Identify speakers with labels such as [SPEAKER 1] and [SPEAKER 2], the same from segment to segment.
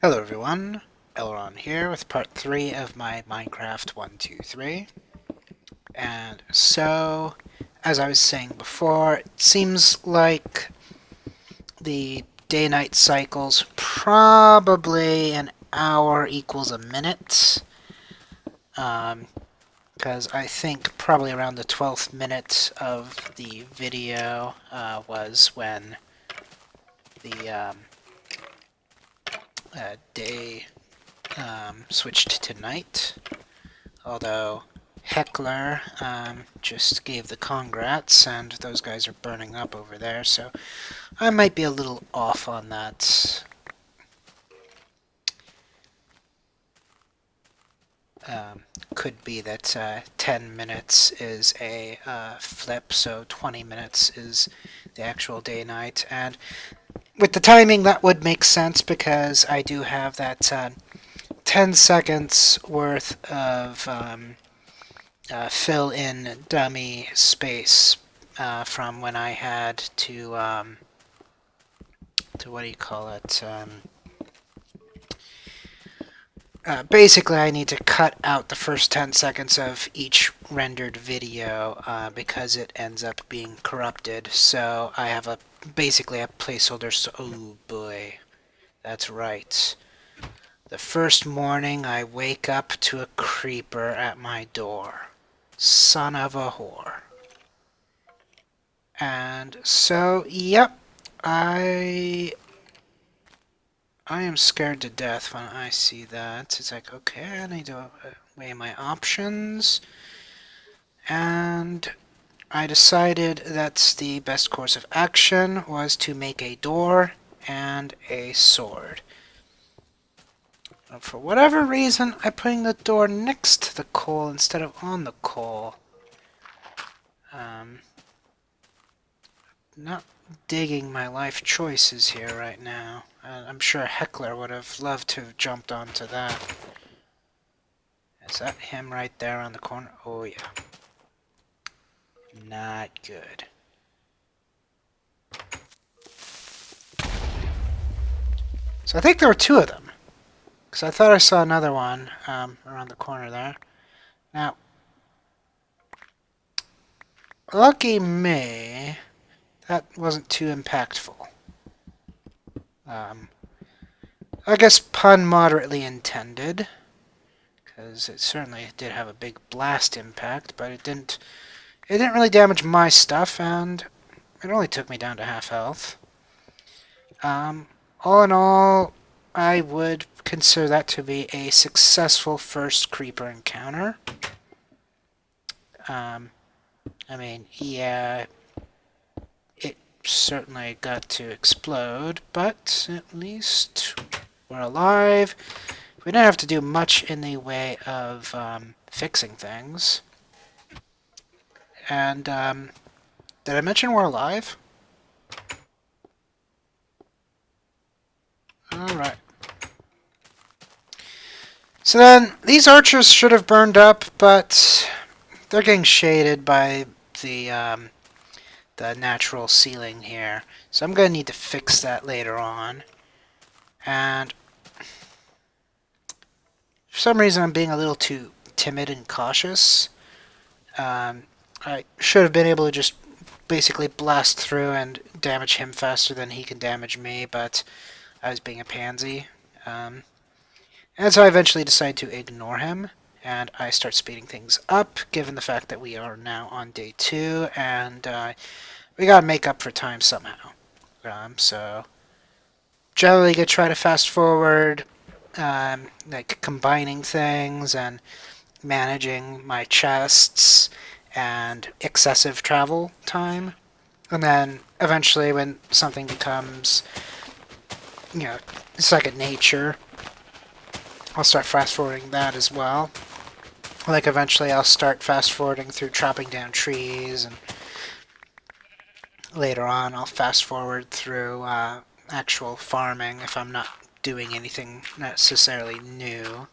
[SPEAKER 1] Hello everyone, LRon here with part 3 of my Minecraft 123. And so, as I was saying before, it seems like the day-night cycle's probably an hour equals a minute. Because I think probably around the 12th minute of the video was when the day switched to night. Although Heckler just gave the congrats, and those guys are burning up over there, so I might be a little off on that. Could be that 10 minutes is a flip, so 20 minutes is the actual day-night, and with the timing that would make sense because I do have that 10 seconds worth of fill in dummy space from when I had to what do you call it? Basically, I need to cut out the first 10 seconds of each rendered video because it ends up being corrupted. So I have basically a placeholder. So, oh boy, that's right. The first morning I wake up to a creeper at my door. Son of a whore. And so, yep, I am scared to death when I see that. It's like, okay, I need to weigh my options. And I decided that the best course of action was to make a door and a sword. And for whatever reason, I'm putting the door next to the coal instead of on the coal. Not digging my life choices here right now. I'm sure Heckler would have loved to have jumped onto that. Is that him right there on the corner? Oh yeah. Not good. So I think there were two of them. Because I thought I saw another one around the corner there. Now, lucky me, that wasn't too impactful. I guess pun moderately intended, because it certainly did have a big blast impact, but it didn't really damage my stuff, and it only took me down to half health. All in all, I would consider that to be a successful first creeper encounter. I mean, yeah, it certainly got to explode, but at least we're alive. We didn't have to do much in the way of fixing things. And did I mention we're alive? Alright. So then, these archers should have burned up, but they're getting shaded by the natural ceiling here. So I'm going to need to fix that later on. And for some reason I'm being a little too timid and cautious. I should have been able to just basically blast through and damage him faster than he can damage me, but I was being a pansy. And so I eventually decide to ignore him, and I start speeding things up, given the fact that we are now on day 2, and we gotta make up for time somehow. So generally I try to fast forward, like combining things and managing my chests and excessive travel time. And then eventually when something becomes, second nature, I'll start fast forwarding that as well. Like eventually I'll start fast forwarding through chopping down trees, and later on I'll fast forward through actual farming if I'm not doing anything necessarily new.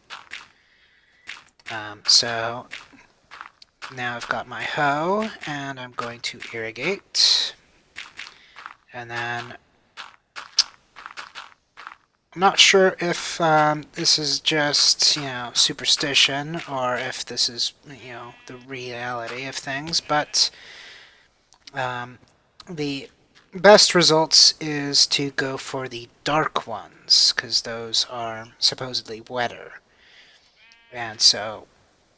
[SPEAKER 1] So now I've got my hoe, and I'm going to irrigate. And then I'm not sure if this is just, superstition or if this is, the reality of things, but um, the best results is to go for the dark ones, because those are supposedly wetter. And so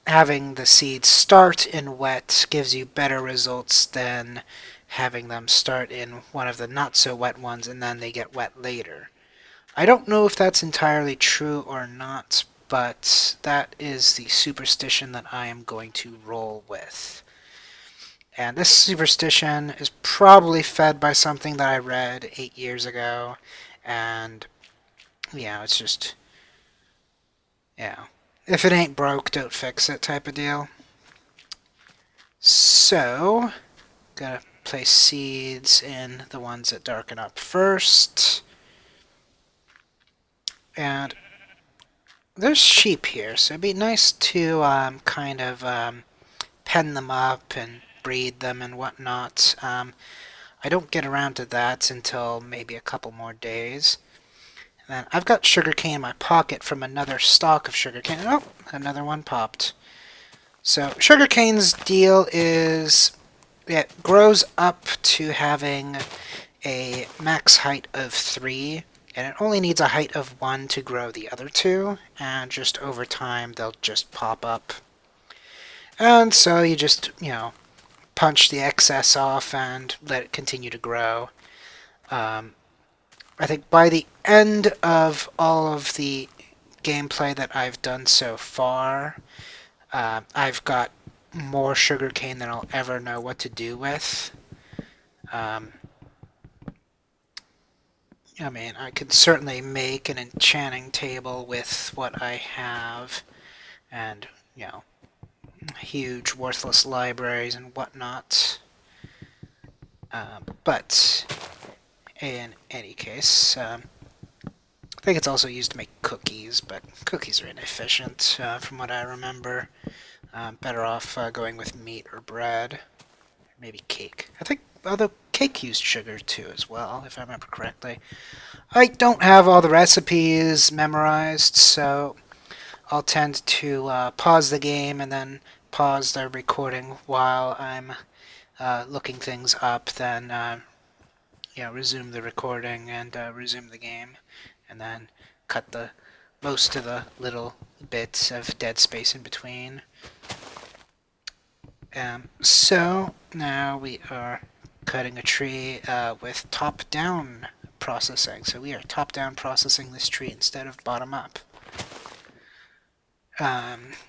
[SPEAKER 1] having the seeds start in wet gives you better results than having them start in one of the not so wet ones and then they get wet later. I don't know if that's entirely true or not, but that is the superstition that I am going to roll with. And this superstition is probably fed by something that I read 8 years ago, and it's just, yeah. If it ain't broke, don't fix it type of deal. So, gotta place seeds in the ones that darken up first. And there's sheep here, so it'd be nice to kind of pen them up and breed them and whatnot. I don't get around to that until maybe a couple more days. And then I've got sugarcane in my pocket from another stalk of sugarcane. Oh, another one popped. So sugarcane's deal is it grows up to having a max height of 3, and it only needs a height of 1 to grow the other two, and just over time they'll just pop up. And so you just, punch the excess off and let it continue to grow. I think by the end of all of the gameplay that I've done so far, I've got more sugarcane than I'll ever know what to do with. I mean, I could certainly make an enchanting table with what I have, and, huge worthless libraries and whatnot. But in any case, I think it's also used to make cookies, but cookies are inefficient, from what I remember. Better off going with meat or bread, maybe cake. I think although cake used sugar too as well, if I remember correctly. I don't have all the recipes memorized, so I'll tend to pause the game and then pause the recording while I'm looking things up, then resume the recording and resume the game, and then cut the most of the little bits of dead space in between. So now we are cutting a tree with top-down processing. So we are top-down processing this tree instead of bottom-up.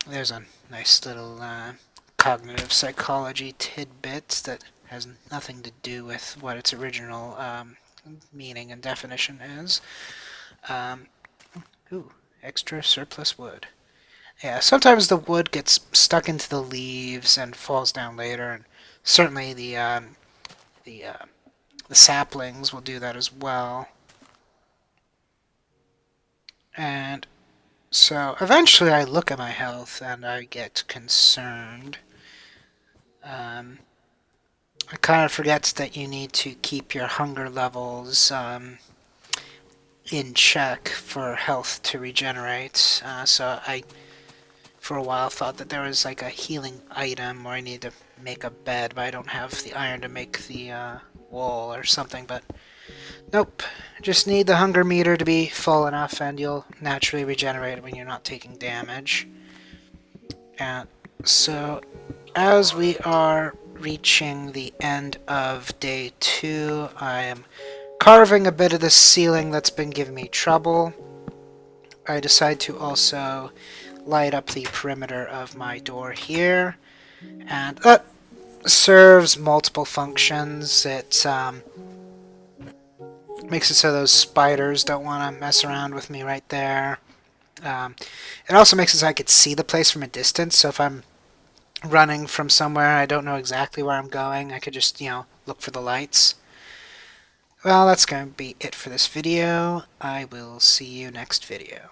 [SPEAKER 1] There's a nice little cognitive psychology tidbit that has nothing to do with what its original meaning and definition is. Ooh, extra surplus wood. Yeah, sometimes the wood gets stuck into the leaves and falls down later, and certainly the the saplings will do that as well. And so eventually I look at my health and I get concerned. I kind of forget that you need to keep your hunger levels in check for health to regenerate. So I, for a while, thought that there was like a healing item where I need to make a bed, but I don't have the iron to make the wool or something. But nope, just need the hunger meter to be full enough, and you'll naturally regenerate when you're not taking damage. And so, as we are reaching the end of day 2, I am carving a bit of the ceiling that's been giving me trouble. I decide to also light up the perimeter of my door here, and that serves multiple functions. It makes it so those spiders don't want to mess around with me right there. It also makes it so I could see the place from a distance, so if I'm running from somewhere I don't know exactly where I'm going, I could just, look for the lights. Well, that's going to be it for this video. I will see you next video.